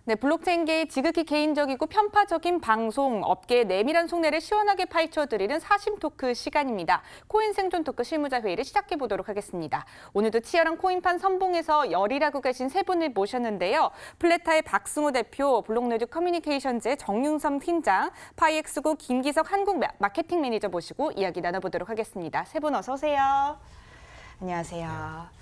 네, 블록체인계의 지극히 개인적이고 편파적인 방송, 업계의 내밀한 속내를 시원하게 파헤쳐드리는 사심 토크 시간입니다. 코인 생존 토크 실무자 회의를 시작해 보도록 하겠습니다. 오늘도 치열한 코인판 선봉에서 열일하고 계신 세 분을 모셨는데요. 플레타의 박승호 대표, 블록노드 커뮤니케이션즈의 정윤섬 팀장, 파이엑스고 김기석 한국 마케팅 매니저 모시고 이야기 나눠보도록 하겠습니다. 세 분 어서 오세요. 안녕하세요.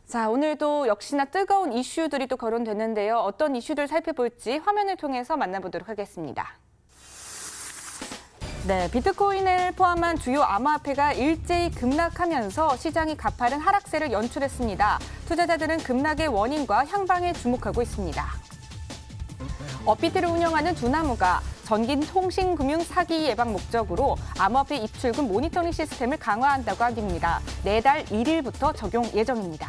자, 오늘도 역시나 뜨거운 이슈들이 또 거론됐는데요. 어떤 이슈들 살펴볼지 화면을 통해서 만나보도록 하겠습니다. 네, 비트코인을 포함한 주요 암호화폐가 일제히 급락하면서 시장이 가파른 하락세를 연출했습니다. 투자자들은 급락의 원인과 향방에 주목하고 있습니다. 업비트를 운영하는 두나무가 전기 통신금융 사기 예방 목적으로 암호화폐 입출금 모니터링 시스템을 강화한다고 합니다. 내달 1일부터 적용 예정입니다.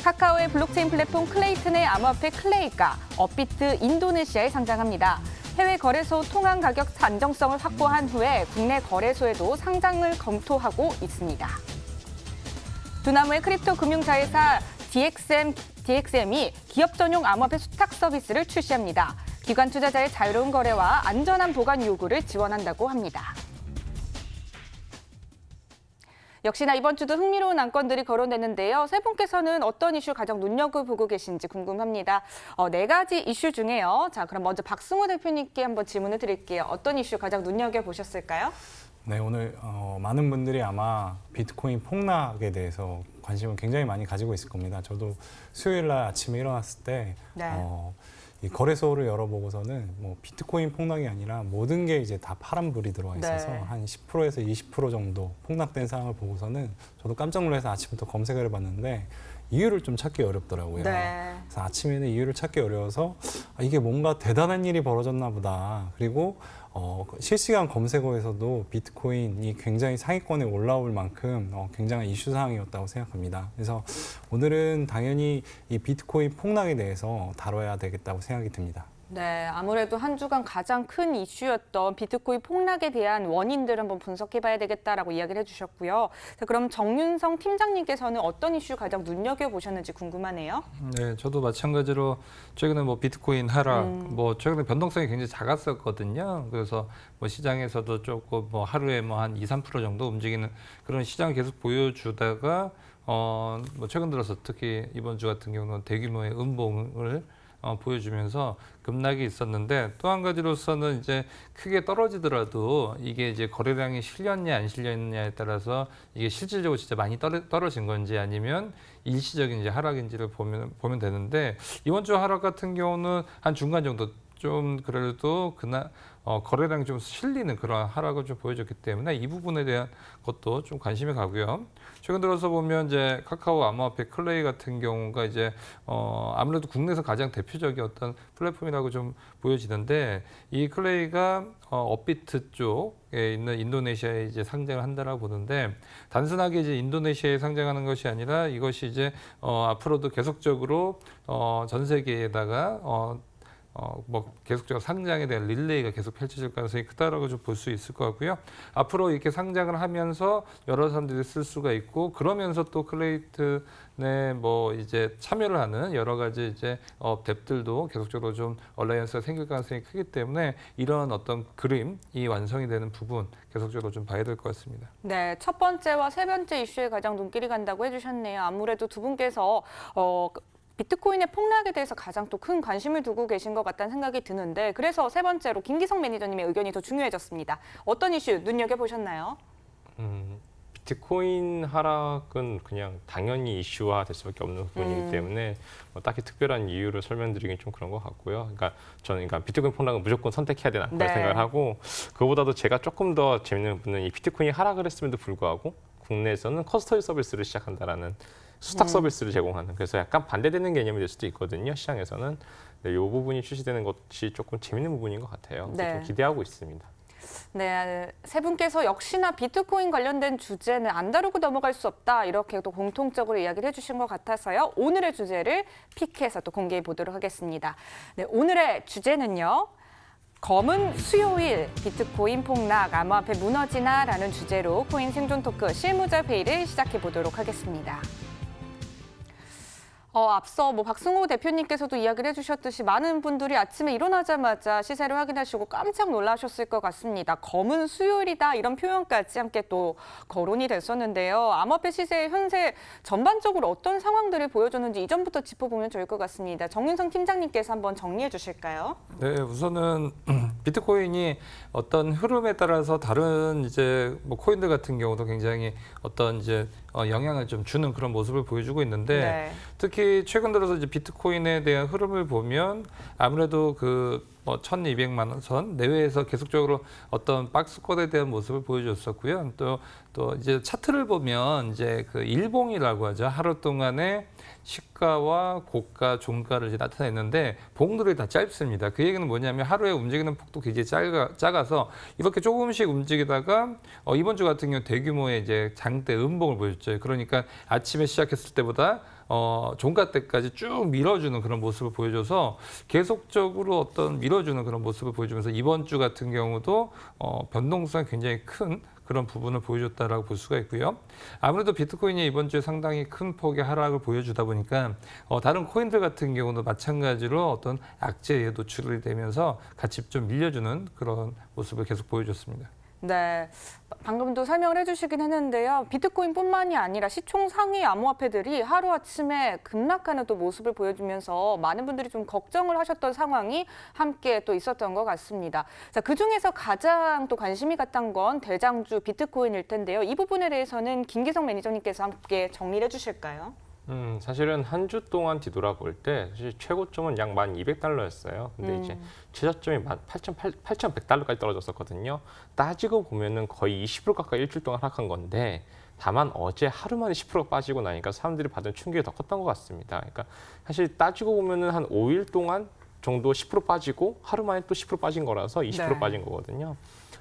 카카오의 블록체인 플랫폼 클레이튼의 암호화폐 클레이가 업비트 인도네시아에 상장합니다. 해외 거래소 통한 가격 안정성을 확보한 후에 국내 거래소에도 상장을 검토하고 있습니다. 두나무의 크립토 금융자회사 DXM이 기업 전용 암호화폐 수탁 서비스를 출시합니다. 기관 투자자의 자유로운 거래와 안전한 보관 요구를 지원한다고 합니다. 역시나 이번 주도 흥미로운 안건들이 거론됐는데요. 세 분께서는 어떤 이슈 가장 눈여겨보고 계신지 궁금합니다. 네 가지 이슈 중에요. 자, 그럼 먼저 박승호 대표님께 한번 질문을 드릴게요. 어떤 이슈 가장 눈여겨보셨을까요? 네, 오늘 많은 분들이 아마 비트코인 폭락에 대해서 관심을 굉장히 많이 가지고 있을 겁니다. 저도 수요일 날 아침에 일어났을 때 이 거래소를 열어보고서는 뭐 비트코인 폭락이 아니라 모든 게 이제 다 파란불이 들어와 있어서 한 10%에서 20% 정도 폭락된 상황을 보고서는 저도 깜짝 놀라서 아침부터 검색을 해봤는데 이유를 좀 찾기 어렵더라고요. 그래서 아침에는 이유를 찾기 어려워서 이게 뭔가 대단한 일이 벌어졌나 보다. 그리고 실시간 검색어에서도 비트코인이 굉장히 상위권에 올라올 만큼 굉장한 이슈 사항이었다고 생각합니다. 그래서 오늘은 당연히 이 비트코인 폭락에 대해서 다뤄야 되겠다고 생각이 듭니다. 네, 아무래도 한 주간 가장 큰 이슈였던 비트코인 폭락에 대한 원인들 한번 분석해봐야 되겠다라고 이야기를 해주셨고요. 자, 그럼 정윤성 팀장님께서는 어떤 이슈 가장 눈여겨보셨는지 궁금하네요. 네, 저도 마찬가지로 최근에 뭐 비트코인 하락, 뭐 최근에 변동성이 굉장히 작았었거든요. 그래서 뭐 시장에서도 조금 뭐 하루에 뭐 한 2~3% 정도 움직이는 그런 시장을 계속 보여주다가 뭐 최근 들어서 특히 이번 주 같은 경우는 대규모의 음봉을 보여주면서 급락이 있었는데 또 한 가지로서는 이제 크게 떨어지더라도 이게 이제 거래량이 실렸냐 안 실렸냐에 따라서 이게 실질적으로 진짜 많이 떨어진 건지 아니면 일시적인 이제 하락인지를 보면 되는데 이번 주 하락 같은 경우는 한 중간 정도 좀 그래도 거래량이 좀 실리는 그런 하락을 좀 보여줬기 때문에 이 부분에 대한 것도 좀 관심이 가고요. 최근 들어서 보면 이제 카카오 암호화폐 클레이 같은 경우가 이제 아무래도 국내에서 가장 대표적인 어떤 플랫폼이라고 좀 보여지는데 이 클레이가 업비트 쪽에 있는 인도네시아에 이제 상장을 한다라고 보는데 단순하게 이제 인도네시아에 상장하는 것이 아니라 이것이 이제 앞으로도 계속적으로 전 세계에다가 뭐 계속적으로 상장에 대한 릴레이가 계속 펼쳐질 가능성이 크다라고 좀 볼 수 있을 것 같고요. 앞으로 이렇게 상장을 하면서 여러 사람들이 쓸 수가 있고 그러면서 또 클레이튼에 뭐 이제 참여를 하는 여러 가지 이제 뎁들도 계속적으로 좀 얼라이언스가 생길 가능성이 크기 때문에 이런 어떤 그림이 완성이 되는 부분 계속적으로 좀 봐야 될 것 같습니다. 네, 첫 번째와 세 번째 이슈에 가장 눈길이 간다고 해주셨네요. 아무래도 두 분께서 비트코인의 폭락에 대해서 가장 또 큰 관심을 두고 계신 것 같다는 생각이 드는데 그래서 세 번째로 김기석 매니저님의 의견이 더 중요해졌습니다. 어떤 이슈 눈여겨보셨나요? 비트코인 하락은 그냥 당연히 이슈화될 수밖에 없는 부분이기 때문에 뭐 딱히 특별한 이유를 설명드리긴 좀 그런 것 같고요. 그러니까 저는 비트코인 폭락은 무조건 선택해야 되나 그런 생각을 하고 그거보다도 제가 조금 더 재밌는 부분은 이 비트코인이 하락을 했음에도 불구하고 국내에서는 커스터디 서비스를 시작한다라는 수탁 서비스를 제공하는 그래서 약간 반대되는 개념이 될 수도 있거든요. 시장에서는. 네, 이 부분이 출시되는 것이 조금 재밌는 부분인 것 같아요. 좀 기대하고 있습니다. 네, 세 분께서 역시나 비트코인 관련된 주제는 안 다루고 넘어갈 수 없다 이렇게 또 공통적으로 이야기를 해주신 것 같아서요. 오늘의 주제를 픽해서 또 공개해 보도록 하겠습니다. 네, 오늘의 주제는요. 검은 수요일 비트코인 폭락 암호화폐 무너지나라는 주제로 코인 생존 토크 실무자 회의를 시작해 보도록 하겠습니다. 앞서 박승호 대표님께서도 이야기를 해주셨듯이 많은 분들이 아침에 일어나자마자 시세를 확인하시고 깜짝 놀라셨을 것 같습니다. 검은 수요일이다 이런 표현까지 함께 또 거론이 됐었는데요. 암호화폐 시세의 현재 전반적으로 어떤 상황들을 보여줬는지 이전부터 짚어보면 좋을 것 같습니다. 정윤성 팀장님께서 한번 정리해 주실까요? 네, 우선은 비트코인이 어떤 흐름에 따라서 다른 이제 뭐 코인들 같은 경우도 굉장히 어떤 이제 영향을 좀 주는 그런 모습을 보여주고 있는데 네. 특히 최근 들어서 이제 비트코인에 대한 흐름을 보면 아무래도 그 1,200만 원 선 내외에서 계속적으로 어떤 박스권에 대한 모습을 보여줬었고요. 또 이제 차트를 보면 이제 그 일봉이라고 하죠. 하루 동안에 시가와 고가, 종가를 이제 나타냈는데 봉들이 다 짧습니다. 그 얘기는 뭐냐면 하루에 움직이는 폭도 굉장히 작아서 이렇게 조금씩 움직이다가 이번 주 같은 경우 대규모의 이제 장대 음봉을 보였죠. 그러니까 아침에 시작했을 때보다 종가 때까지 쭉 밀어주는 그런 모습을 보여줘서 계속적으로 어떤 밀어주는 그런 모습을 보여주면서 이번 주 같은 경우도 변동성이 굉장히 큰 그런 부분을 보여줬다라고 볼 수가 있고요. 아무래도 비트코인이 이번 주에 상당히 큰 폭의 하락을 보여주다 보니까 다른 코인들 같은 경우도 마찬가지로 어떤 악재에 노출이 되면서 같이 좀 밀려주는 그런 모습을 계속 보여줬습니다. 네, 방금도 설명을 해주시긴 했는데요. 비트코인뿐만이 아니라 시총 상위 암호화폐들이 하루아침에 급락하는 또 모습을 보여주면서 많은 분들이 좀 걱정을 하셨던 상황이 함께 또 있었던 것 같습니다. 자, 그중에서 가장 또 관심이 갔던 건 대장주 비트코인일 텐데요. 이 부분에 대해서는 김기성 매니저님께서 함께 정리를 해주실까요? 사실은 한 주 동안 뒤돌아볼 때 사실 최고점은 약 1,200달러였어요. 근데 이제 최저점이 8,100달러까지 떨어졌었거든요. 따지고 보면은 거의 20% 가까이 일주일 동안 하락한 건데 다만 어제 하루 만에 10%가 빠지고 나니까 사람들이 받은 충격이 더 컸던 것 같습니다. 그러니까 사실 따지고 보면은 한 5일 동안 정도 10% 빠지고 하루 만에 또 10% 빠진 거라서 20% 네. 빠진 거거든요.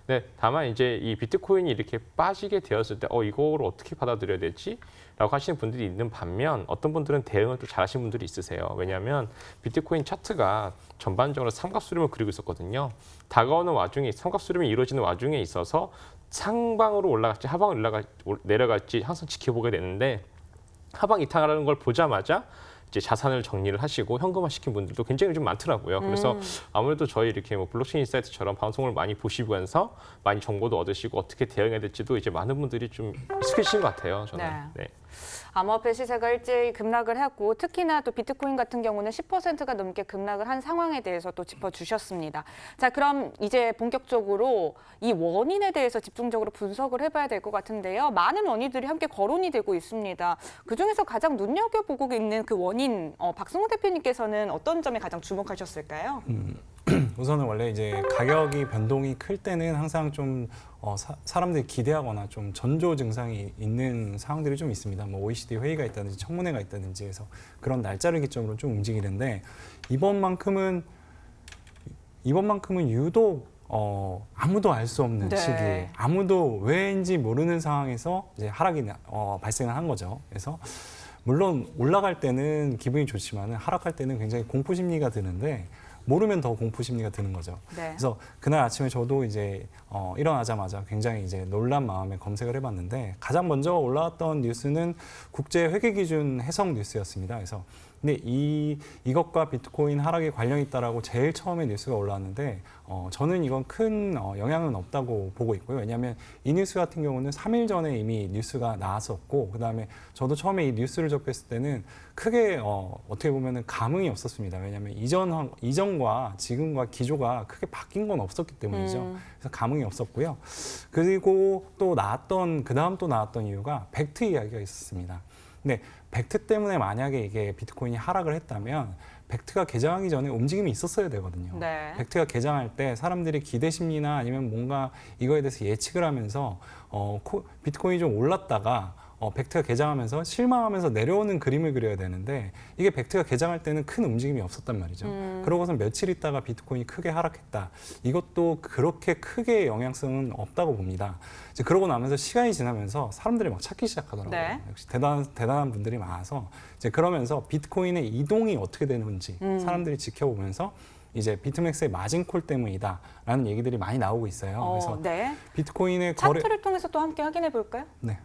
네, 다만 이제 이 비트코인이 이렇게 빠지게 되었을 때 이거를 어떻게 받아들여야 되지? 라고 하시는 분들이 있는 반면 어떤 분들은 대응을 또 잘하시는 분들이 있으세요. 왜냐하면 비트코인 차트가 전반적으로 삼각수렴을 그리고 있었거든요. 다가오는 와중에 삼각수렴이 이루어지는 와중에 있어서 상방으로 올라갈지 하방으로 내려갈지 항상 지켜보게 되는데 하방 이탈하는 걸 보자마자 이제 자산을 정리를 하시고 현금화 시킨 분들도 굉장히 좀 많더라고요. 그래서 아무래도 저희 이렇게 뭐 블록체인 인사이트처럼 방송을 많이 보시면서 많이 정보도 얻으시고 어떻게 대응해야 될지도 이제 많은 분들이 좀 익숙해지신 것 같아요. 저는. 네. 암호화폐 시세가 일제히 급락을 하고 특히나 또 비트코인 같은 경우는 10%가 넘게 급락을 한 상황에 대해서 또 짚어주셨습니다. 자, 그럼 이제 본격적으로 이 원인에 대해서 집중적으로 분석을 해봐야 될 것 같은데요. 많은 원인들이 함께 거론이 되고 있습니다. 그중에서 가장 눈여겨보고 있는 그 원인, 박승호 대표님께서는 어떤 점에 가장 주목하셨을까요? 우선은 원래 이제 가격이 변동이 클 때는 항상 좀 사람들이 기대하거나 좀 전조 증상이 있는 상황들이 좀 있습니다. 뭐 OECD 회의가 있다든지 청문회가 있다든지 해서 그런 날짜를 기점으로 좀 움직이는데 이번만큼은 유독 아무도 알 수 없는 네. 시기에 아무도 왜인지 모르는 상황에서 이제 하락이 발생을 한 거죠. 그래서 물론 올라갈 때는 기분이 좋지만 하락할 때는 굉장히 공포 심리가 드는데 모르면 더 공포 심리가 드는 거죠. 네. 그래서 그날 아침에 저도 이제 일어나자마자 굉장히 이제 놀란 마음에 검색을 해봤는데 가장 먼저 올라왔던 뉴스는 국제 회계 기준 해석 뉴스였습니다. 그래서 근데 이것과 비트코인 하락이 관련이 있다라고 제일 처음에 뉴스가 올라왔는데 저는 이건 큰 영향은 없다고 보고 있고요. 왜냐하면 이 뉴스 같은 경우는 3일 전에 이미 뉴스가 나왔었고 그다음에 저도 처음에 이 뉴스를 접했을 때는 크게 어떻게 보면은 감흥이 없었습니다. 왜냐하면 이전과 지금과 기조가 크게 바뀐 건 없었기 때문이죠. 그래서 감흥이 없었고요. 그리고 또 그다음 또 나왔던 이유가 벡트 이야기가 있었습니다. 근데 벡트 때문에 만약에 이게 비트코인이 하락을 했다면 벡트가 개장하기 전에 움직임이 있었어야 되거든요. 네. 벡트가 개장할 때 사람들이 기대 심리나 아니면 뭔가 이거에 대해서 예측을 하면서 비트코인이 좀 올랐다가 벡트가 개장하면서 실망하면서 내려오는 그림을 그려야 되는데 이게 벡트가 개장할 때는 큰 움직임이 없었단 말이죠. 그러고서 며칠 있다가 비트코인이 크게 하락했다. 이것도 그렇게 크게 영향성은 없다고 봅니다. 이제 그러고 나면서 시간이 지나면서 사람들이 막 찾기 시작하더라고요. 네. 역시 대단한 분들이 많아서 이제 그러면서 비트코인의 이동이 어떻게 되는지 사람들이 지켜보면서 이제 비트맥스의 마진콜 때문이다라는 얘기들이 많이 나오고 있어요. 그래서 네. 비트코인의 거래 차트를 통해서 또 함께 확인해 볼까요? 네.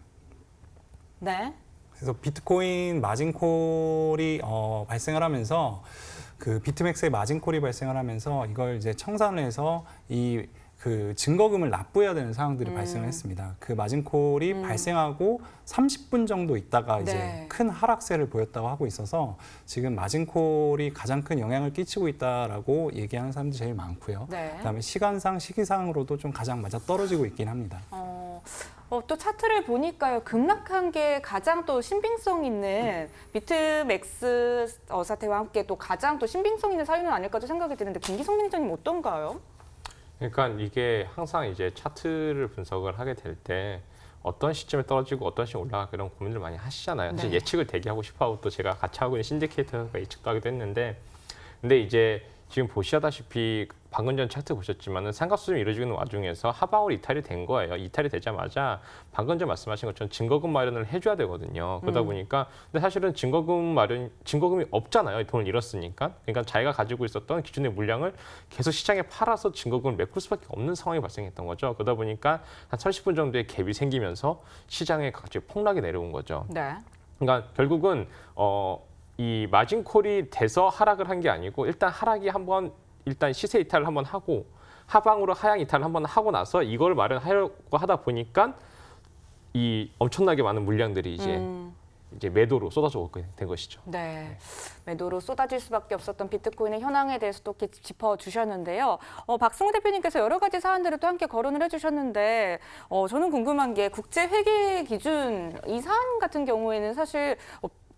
네. 그래서 비트코인 마진콜이 발생을 하면서 그 비트맥스의 마진콜이 발생을 하면서 이걸 이제 청산을 해서 그 증거금을 납부해야 되는 상황들이 발생을 했습니다. 그 마진콜이 발생하고 30분 정도 있다가 이제 네. 큰 하락세를 보였다고 하고 있어서 지금 마진콜이 가장 큰 영향을 끼치고 있다라고 얘기하는 사람들이 제일 많고요. 네. 그다음에 시기상으로도 좀 가장 맞아 떨어지고 있긴 합니다. 또 차트를 보니까요. 급락한 게 가장 또 신빙성 있는 비트맥스 사태와 함께 또 가장 또 신빙성 있는 사유는 아닐까도 생각이 드는데 김기성 매니저님 어떤가요? 그러니까 이게 항상 이제 차트를 분석을 하게 될 때 어떤 시점에 떨어지고 어떤 시점에 올라가 이런 고민을 많이 하시잖아요. 사실 네. 예측을 되게 하고 싶어하고 또 제가 같이 하고 있는 신디케이터가 예측도 하기도 했는데 근데 이제 지금 보시다시피 방금 전 차트 보셨지만은 상각수준이 이루어지고 있는 와중에서 하방으로 이탈이 된 거예요. 이탈이 되자마자 방금 전 말씀하신 것처럼 증거금 마련을 해줘야 되거든요. 그러다 보니까 근데 사실은 증거금이 없잖아요. 돈을 잃었으니까. 그러니까 자기가 가지고 있었던 기존의 물량을 계속 시장에 팔아서 증거금을 메꿀 수밖에 없는 상황이 발생했던 거죠. 그러다 보니까 한 30분 정도의 갭이 생기면서 시장에 갑자기 폭락이 내려온 거죠. 네. 그러니까 결국은 이 마진콜이 돼서 하락을 한 게 아니고 일단 하락이 일단 시세 이탈을 한번 하고 하방으로 하향 이탈을 한번 하고 나서 이걸 마련하려고 하다 보니까 이 엄청나게 많은 물량들이 이제 매도로 쏟아져 오게 된 것이죠. 네, 매도로 쏟아질 수밖에 없었던 비트코인의 현황에 대해서도 이렇게 짚어주셨는데요. 박승호 대표님께서 여러 가지 사안들을 또 함께 거론을 해주셨는데 저는 궁금한 게 국제 회계 기준 이 사안 같은 경우에는 사실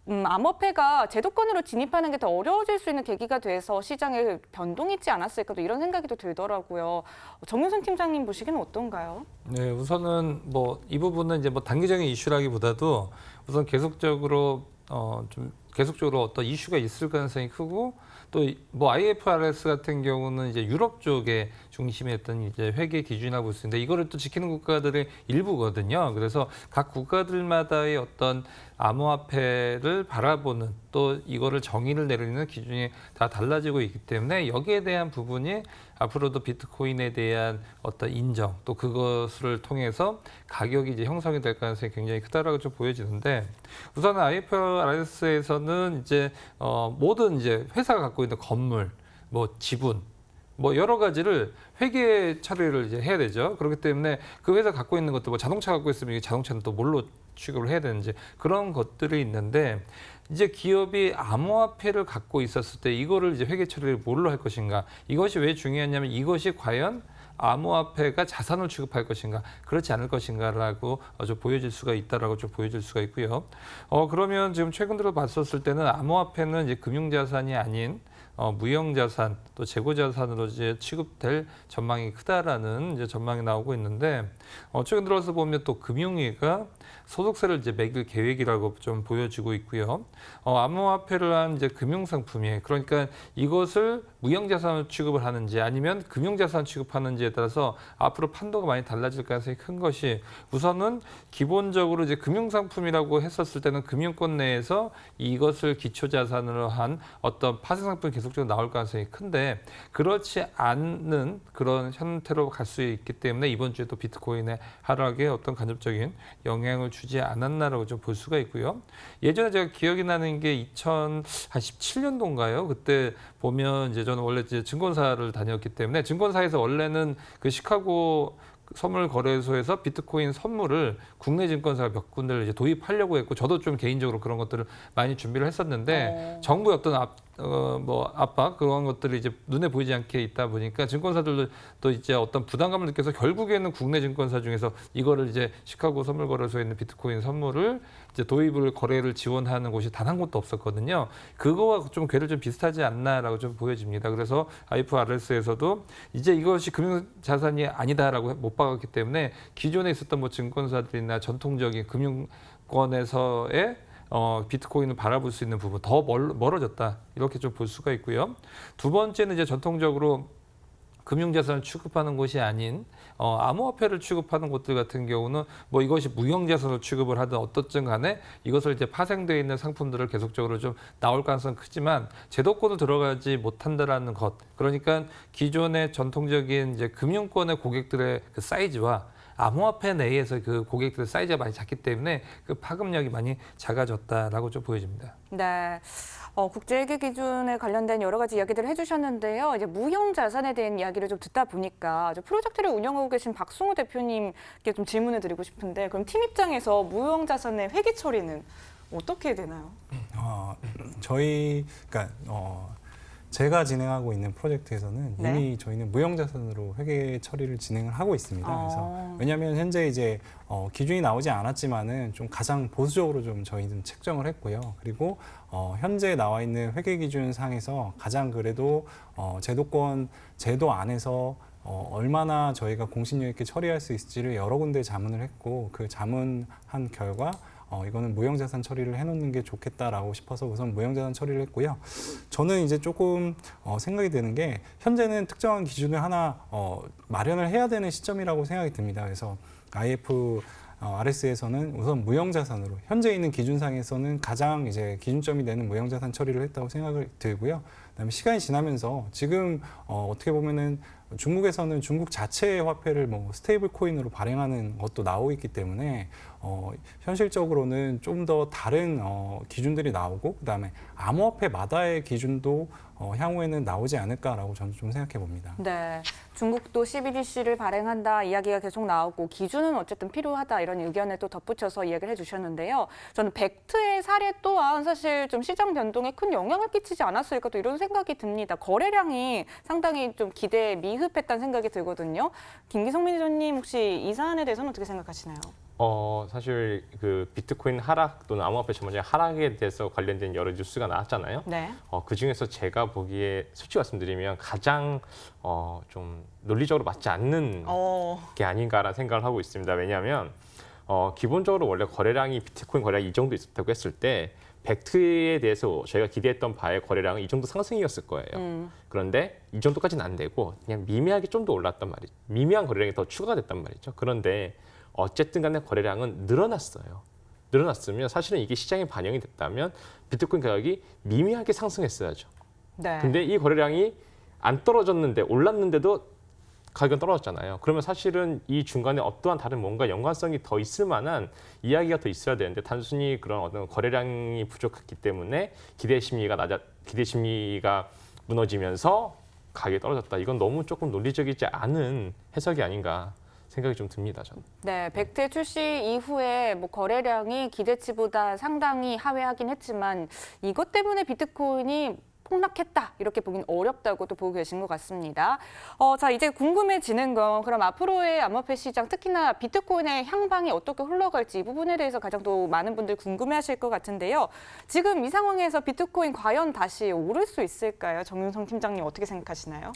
암호화폐가 제도권으로 진입하는 게 더 어려워질 수 있는 계기가 돼서 시장에 변동이 있지 않았을까 또 이런 생각이 또 들더라고요. 정윤선 팀장님 보시기는 어떤가요? 네, 우선은 뭐 이 부분은 이제 뭐 단기적인 이슈라기보다도 우선 계속적으로 어떤 이슈가 있을 가능성이 크고 또 뭐 IFRS 같은 경우는 이제 유럽 쪽에 중심이었던 이제 회계 기준이라고 볼 수 있는데 이거를 또 지키는 국가들의 일부거든요. 그래서 각 국가들마다의 어떤 암호화폐를 바라보는 또 이거를 정의를 내리는 기준이 다 달라지고 있기 때문에 여기에 대한 부분이 앞으로도 비트코인에 대한 어떤 인정 또 그것을 통해서 가격이 이제 형성이 될 가능성이 굉장히 크다라고 좀 보여지는데 우선은 IFRS에서는 이제 모든 이제 회사가 갖고 있는 건물, 뭐 지분, 뭐 여러 가지를 회계 처리를 이제 해야 되죠. 그렇기 때문에 그 회사 갖고 있는 것도 뭐 자동차 갖고 있으면 이 자동차는 또 뭘로 취급을 해야 되는지 그런 것들이 있는데 이제 기업이 암호화폐를 갖고 있었을 때 이거를 이제 회계 처리를 뭘로 할 것인가 이것이 왜 중요하냐면 이것이 과연 암호화폐가 자산을 취급할 것인가 그렇지 않을 것인가라고 좀 보여질 수가 있다라고 좀 보여질 수가 있고요. 그러면 지금 최근 들어 봤었을 때는 암호화폐는 이제 금융자산이 아닌 무형자산 또 재고자산으로 이제 취급될 전망이 크다라는 이제 전망이 나오고 있는데 최근 들어서 보면 또 금융위가 소득세를 이제 매길 계획이라고 좀 보여지고 있고요. 암호화폐를 한 이제 금융상품이에요. 그러니까 이것을 무형자산으로 취급을 하는지 아니면 금융자산 취급하는지에 따라서 앞으로 판도가 많이 달라질 가능성이 큰 것이 우선은 기본적으로 이제 금융상품이라고 했었을 때는 금융권 내에서 이것을 기초자산으로 한 어떤 파생상품이 계속적으로 나올 가능성이 큰데 그렇지 않는 그런 형태로 갈 수 있기 때문에 이번 주에 또 비트코인의 하락에 어떤 간접적인 영향을 주지 않았나라고 좀 볼 수가 있고요. 예전에 제가 기억이 나는 게 2017년도인가요? 그때 보면 이제 저는 원래 이제 증권사를 다녔기 때문에 증권사에서 원래는 그 시카고 선물 거래소에서 비트코인 선물을 국내 증권사가 몇 군데를 이제 도입하려고 했고 저도 좀 개인적으로 그런 것들을 많이 준비를 했었는데 정부의 어떤 압박 그런 것들이 이제 눈에 보이지 않게 있다 보니까 증권사들도 또 이제 어떤 부담감을 느껴서 결국에는 국내 증권사 중에서 이거를 이제 시카고 선물 거래소에 있는 비트코인 선물을 이제 도입을 거래를 지원하는 곳이 단 한 곳도 없었거든요. 그거와 좀 궤를 좀 비슷하지 않나라고 좀 보여집니다. 그래서 IFRS에서도 이제 이것이 금융자산이 아니다라고 못 박았기 때문에 기존에 있었던 뭐 증권사들이나 전통적인 금융권에서의 비트코인을 바라볼 수 있는 부분 더 멀어졌다 이렇게 좀 볼 수가 있고요. 두 번째는 이제 전통적으로 금융자산을 취급하는 곳이 아닌 암호화폐를 취급하는 곳들 같은 경우는 뭐 이것이 무형자산으로 취급을 하든 어떻든 간에 이것을 이제 파생되어 있는 상품들을 계속적으로 좀 나올 가능성은 크지만 제도권으로 들어가지 못한다라는 것 그러니까 기존의 전통적인 이제 금융권의 고객들의 그 사이즈와 암호화폐 내에서 그 고객들의 사이즈가 많이 작기 때문에 그 파급력이 많이 작아졌다라고 좀 보여집니다. 네. 국제회계 기준에 관련된 여러 가지 이야기들을 해주셨는데요. 이제 무형 자산에 대한 이야기를 좀 듣다 보니까 프로젝트를 운영하고 계신 박승우 대표님께 좀 질문을 드리고 싶은데, 그럼 팀 입장에서 무형 자산의 회계 처리는 어떻게 되나요? 제가 진행하고 있는 프로젝트에서는 네. 이미 저희는 무형자산으로 회계 처리를 진행을 하고 있습니다. 그래서 왜냐하면 현재 이제 기준이 나오지 않았지만은 좀 가장 보수적으로 좀 저희는 책정을 했고요. 그리고 현재 나와 있는 회계 기준 상에서 가장 그래도 제도 안에서 얼마나 저희가 공신력 있게 처리할 수 있을지를 여러 군데 자문을 했고, 그 자문한 결과 이거는 무형자산 처리를 해놓는 게 좋겠다라고 싶어서 우선 무형자산 처리를 했고요. 저는 이제 조금 생각이 드는 게, 현재는 특정한 기준을 하나 마련을 해야 되는 시점이라고 생각이 듭니다. 그래서 IFRS에서는 우선 무형자산으로 현재 있는 기준상에서는 가장 이제 기준점이 되는 무형자산 처리를 했다고 생각을 들고요. 그다음에 시간이 지나면서 지금 어떻게 보면은 중국에서는 중국 자체의 화폐를 뭐 스테이블 코인으로 발행하는 것도 나오고 있기 때문에 현실적으로는 좀 더 다른 기준들이 나오고, 그다음에 암호화폐마다의 기준도 향후에는 나오지 않을까라고 저는 좀 생각해 봅니다. 네, 중국도 CBDC를 발행한다 이야기가 계속 나오고, 기준은 어쨌든 필요하다 이런 의견을 또 덧붙여서 이야기를 해주셨는데요. 저는 벡트의 사례 또한 사실 좀 시장 변동에 큰 영향을 끼치지 않았을까 또 이런 생각이 듭니다. 거래량이 상당히 좀 기대에 미흡했다는 생각이 들거든요. 김기성 매니저님, 혹시 이 사안에 대해서는 어떻게 생각하시나요? 사실 그 비트코인 하락 또는 암호화폐 전반적인 하락에 대해서 관련된 여러 뉴스가 나왔잖아요. 네. 그 중에서 제가 보기에 솔직히 말씀드리면 가장 좀 논리적으로 맞지 않는 게 아닌가라는 생각을 하고 있습니다. 왜냐하면 기본적으로 원래 거래량이 비트코인 거래량이 이 정도 있었다고 했을 때 벡트에 대해서 저희가 기대했던 바의 거래량은 이 정도 상승이었을 거예요. 그런데 이 정도까지는 안 되고 그냥 미미하게 좀 더 올랐단 말이죠. 미미한 거래량이 더 추가가 됐단 말이죠. 그런데 어쨌든 간에 거래량은 늘어났어요. 늘어났으면 사실은 이게 시장에 반영이 됐다면 비트코인 가격이 미미하게 상승했어야죠. 네. 근데 이 거래량이 안 떨어졌는데 올랐는데도 가격은 떨어졌잖아요. 그러면 사실은 이 중간에 어떠한 다른 뭔가 연관성이 더 있을 만한 이야기가 더 있어야 되는데, 단순히 그런 어떤 거래량이 부족했기 때문에 기대 심리가 무너지면서 가격이 떨어졌다. 이건 너무 조금 논리적이지 않은 해석이 아닌가 생각이 좀 듭니다, 저는. 네, 벡트 출시 이후에 뭐 거래량이 기대치보다 상당히 하회하긴 했지만 이것 때문에 비트코인이 폭락했다 이렇게 보긴 어렵다고 또 보고 계신 것 같습니다. 자, 이제 궁금해지는 건 그럼 앞으로의 암호화폐 시장, 특히나 비트코인의 향방이 어떻게 흘러갈지 이 부분에 대해서 가장 또 많은 분들 궁금해하실 것 같은데요. 지금 이 상황에서 비트코인 과연 다시 오를 수 있을까요? 정윤성 팀장님 어떻게 생각하시나요?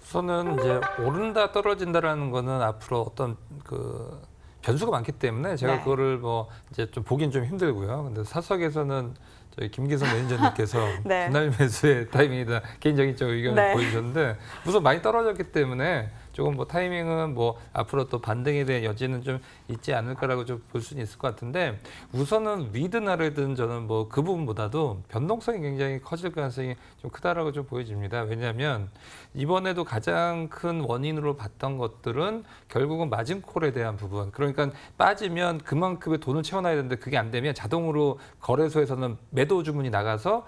우선은 이제 오른다 떨어진다라는 거는 앞으로 어떤 그 변수가 많기 때문에 제가 네. 그거를 뭐 이제 좀 보긴 좀 힘들고요. 근데 사석에서는 저희 김기성 매니저님께서 네. 분할 매수의 타이밍이다 개인적인 의견을 네. 보여주셨는데, 우선 많이 떨어졌기 때문에 조금 뭐 타이밍은 뭐 앞으로 또 반등에 대한 여지는 좀 있지 않을까라고 좀 볼 수는 있을 것 같은데, 우선은 위든 아래든 저는 뭐 그 부분보다도 변동성이 굉장히 커질 가능성이 좀 크다라고 좀 보여집니다. 왜냐하면 이번에도 가장 큰 원인으로 봤던 것들은 결국은 마진콜에 대한 부분. 그러니까 빠지면 그만큼의 돈을 채워놔야 되는데 그게 안 되면 자동으로 거래소에서는 매도 주문이 나가서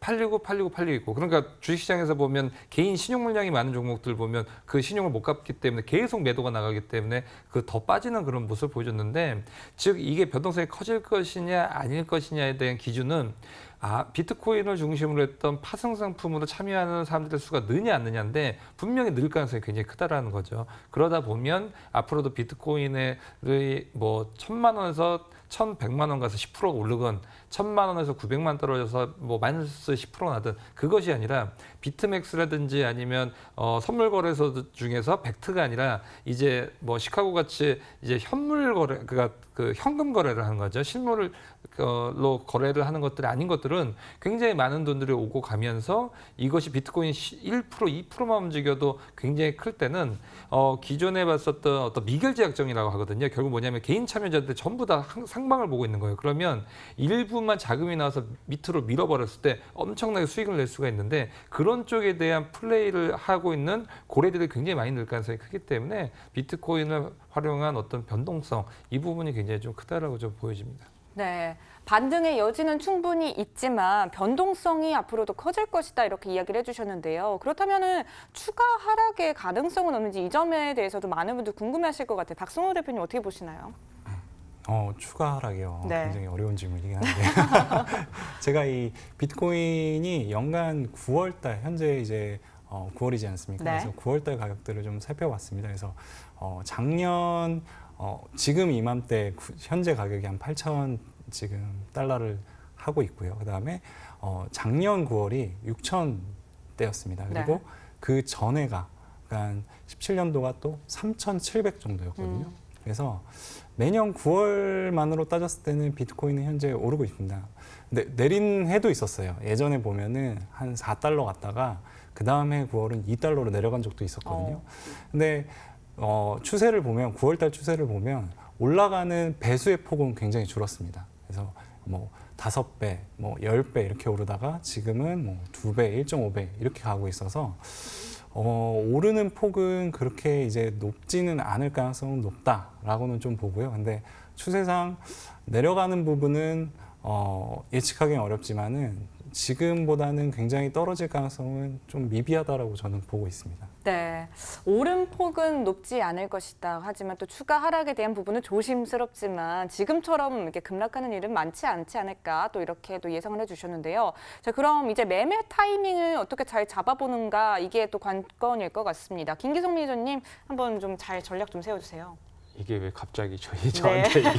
팔리고. 그러니까 주식시장에서 보면 개인 신용 물량이 많은 종목들 보면 그 신용을 못 갚기 때문에 계속 매도가 나가기 때문에 그 더 빠지는 그런 모습을 보여줬는데, 즉 이게 변동성이 커질 것이냐 아닐 것이냐에 대한 기준은 비트코인을 중심으로 했던 파생 상품으로 참여하는 사람들의 수가 느냐 안 느냐인데 분명히 늘 가능성이 굉장히 크다라는 거죠. 그러다 보면 앞으로도 비트코인의 뭐 1,000만 원에서 1,100만 원 가서 10%가 오르건 1,000만 원에서 900만 떨어져서 뭐 마이너스 10%가 나든 그것이 아니라 비트맥스라든지 아니면 선물 거래소 중에서 벡트가 아니라 이제 뭐 시카고 같이 이제 현물 거래, 그러니까 그 현금 거래를 하는 거죠. 실물로 거래를 하는 것들이 아닌 것들은 굉장히 많은 돈들이 오고 가면서 이것이 비트코인 1%, 2%만 움직여도 굉장히 클 때는 기존에 봤었던 어떤 미결제약정이라고 하거든요. 결국 뭐냐면 개인 참여자들 전부 다 상방을 보고 있는 거예요. 그러면 일부만 자금이 나와서 밑으로 밀어버렸을 때 엄청나게 수익을 낼 수가 있는데, 그런 그런 쪽에 대한 플레이를 하고 있는 고래들이 굉장히 많이 늘 가능성이 크기 때문에 비트코인을 활용한 어떤 변동성 이 부분이 굉장히 좀 크다라고 좀 보여집니다. 네, 반등의 여지는 충분히 있지만 변동성이 앞으로도 커질 것이다 이렇게 이야기를 해주셨는데요. 그렇다면은 추가 하락의 가능성은 없는지 이 점에 대해서도 많은 분들 궁금해하실 것 같아요. 박승호 대표님 어떻게 보시나요? 추가 하락이요. 네. 굉장히 어려운 질문이긴 한데 제가 이 비트코인이 연간 9월달 현재 이제 9월이지 않습니까? 네. 그래서 9월달 가격들을 좀 살펴봤습니다. 그래서 작년 지금 이맘때 현재 가격이 한 8,000 지금 달러를 하고 있고요. 그다음에 작년 9월이 6,000대였습니다. 그리고 네. 그 전해가 그러니까 17년도가 또 3,700 정도였거든요. 그래서 매년 9월만으로 따졌을 때는 비트코인은 현재 오르고 있습니다. 근데 내린 해도 있었어요. 예전에 보면은 한 4달러 갔다가 그 다음에 9월은 2달러로 내려간 적도 있었거든요. 근데 추세를 보면 9월달 추세를 보면 올라가는 배수의 폭은 굉장히 줄었습니다. 그래서 뭐 5배, 뭐 10배 이렇게 오르다가 지금은 뭐 2배, 1.5배 이렇게 가고 있어서 오르는 폭은 그렇게 이제 높지는 않을 가능성은 높다라고는 좀 보고요. 근데 추세상 내려가는 부분은 예측하기는 어렵지만은 지금보다는 굉장히 떨어질 가능성은 좀 미비하다라고 저는 보고 있습니다. 네, 오름폭은 높지 않을 것이다. 하지만 또 추가 하락에 대한 부분은 조심스럽지만 지금처럼 이렇게 급락하는 일은 많지 않지 않을까 또 이렇게 또 예상을 해주셨는데요. 자, 그럼 이제 매매 타이밍을 어떻게 잘 잡아보는가 이게 또 관건일 것 같습니다. 김기성 매니저님 한번 좀 잘 전략 좀 세워주세요. 이게 왜 갑자기 저한테 이게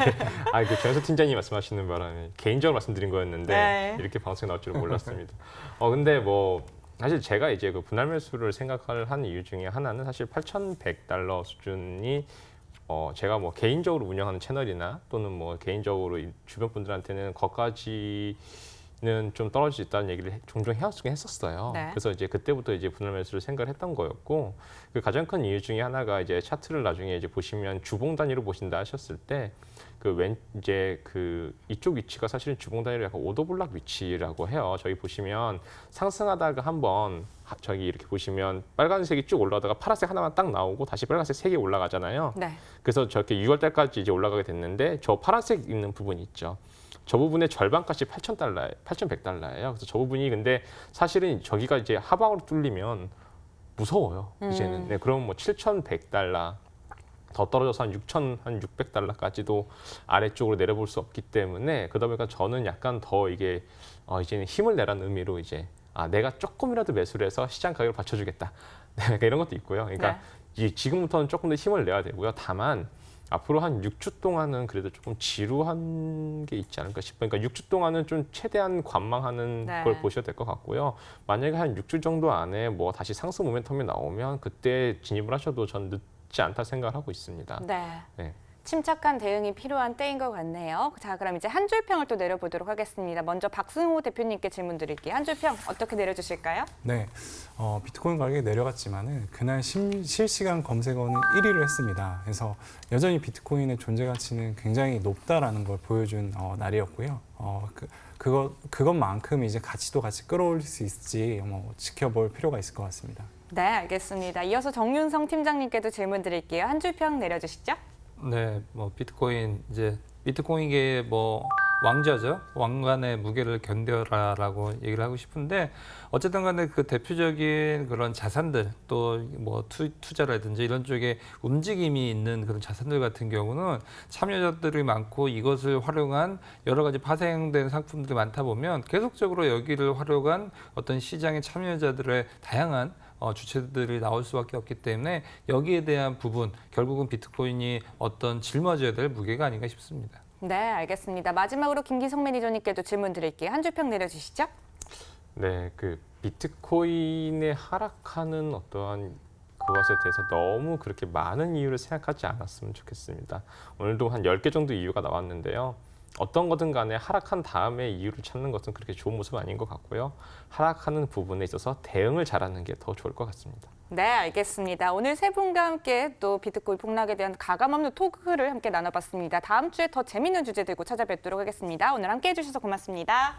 그 정현석 팀장님이 말씀하시는 바람에 개인적으로 말씀드린 거였는데 네. 이렇게 방송에 나올 줄은 몰랐습니다. 근데 뭐 사실 제가 이제 그 분할 매수를 생각을 한 이유 중에 하나는 사실 8,100달러 수준이 제가 뭐 개인적으로 운영하는 채널이나 또는 뭐 개인적으로 주변 분들한테는 거기까지는 좀 떨어질 수 있다는 얘기를 종종 해왔긴 했었어요. 네. 그래서 이제 그때부터 이제 분할 매수를 생각을 했던 거였고 그 가장 큰 이유 중에 하나가 이제 차트를 나중에 이제 보시면 주봉 단위로 보신다 하셨을 때 이제 이쪽 위치가 사실은 주봉 단위로 약간 오더블락 위치라고 해요. 저기 보시면 상승하다가 한번 저기 이렇게 보시면 빨간색이 쭉 올라가다가 파란색 하나만 딱 나오고 다시 빨간색 3개 올라가잖아요. 네. 그래서 저렇게 6월 달까지 이제 올라가게 됐는데 저 파란색 있는 부분이 있죠. 저 부분의 절반값이 8,100달러예요. 그래서 저 부분이 근데 사실은 저기가 이제 하방으로 뚫리면 무서워요. 이제는. 네, 그럼 뭐 7,100달러 더 떨어져서 한 6,600달러까지도 아래쪽으로 내려볼 수 없기 때문에 그러다 보니까 저는 약간 더 이게 이제는 힘을 내라는 의미로 이제 내가 조금이라도 매수를 해서 시장 가격을 받쳐주겠다. 네, 그러니까 이런 것도 있고요. 그러니까 지금부터는 조금 더 힘을 내야 되고요. 다만 앞으로 한 6주 동안은 그래도 조금 지루한 게 있지 않을까 싶어요. 그러니까 6주 동안은 좀 최대한 관망하는 네. 걸 보셔야 될 것 같고요. 만약에 한 6주 정도 안에 뭐 다시 상승 모멘텀이 나오면 그때 진입을 하셔도 전 늦지 않다 생각을 하고 있습니다. 네. 네. 침착한 대응이 필요한 때인 것 같네요. 자, 그럼 이제 한 줄 평을 또 내려보도록 하겠습니다. 먼저 박승호 대표님께 질문 드릴게요. 한 줄 평 어떻게 내려주실까요? 네, 비트코인 가격이 내려갔지만은 그날 실시간 검색어는 1위를 했습니다. 그래서 여전히 비트코인의 존재 가치는 굉장히 높다라는 걸 보여준 날이었고요. 그것만큼 이제 가치도 같이 끌어올릴 수 있을지 지켜볼 필요가 있을 것 같습니다. 네, 알겠습니다. 이어서 정윤성 팀장님께도 질문 드릴게요. 한 줄 평 내려주시죠. 네, 뭐 비트코인계의 뭐 왕자죠. 왕관의 무게를 견뎌라라고 얘기를 하고 싶은데 어쨌든 간에 그 대표적인 그런 자산들 또 뭐 투자라든지 이런 쪽에 움직임이 있는 그런 자산들 같은 경우는 참여자들이 많고 이것을 활용한 여러 가지 파생된 상품들이 많다 보면 계속적으로 여기를 활용한 어떤 시장의 참여자들의 다양한 주체들이 나올 수밖에 없기 때문에 여기에 대한 부분 결국은 비트코인이 어떤 짊어져야 될 무게가 아닌가 싶습니다. 네, 알겠습니다. 마지막으로 김기성 매니저님께도 질문 드릴게요. 한 줄 평 내려주시죠. 네, 그 비트코인의 하락하는 어떠한 그것에 대해서 너무 그렇게 많은 이유를 생각하지 않았으면 좋겠습니다. 오늘도 한 10개 정도 이유가 나왔는데요. 어떤 거든 간에 하락한 다음에 이유를 찾는 것은 그렇게 좋은 모습은 아닌 것 같고요. 하락하는 부분에 있어서 대응을 잘하는 게 더 좋을 것 같습니다. 네, 알겠습니다. 오늘 세 분과 함께 또 비트코인 폭락에 대한 가감없는 토크를 함께 나눠봤습니다. 다음 주에 더 재밌는 주제 들고 찾아뵙도록 하겠습니다. 오늘 함께 해주셔서 고맙습니다.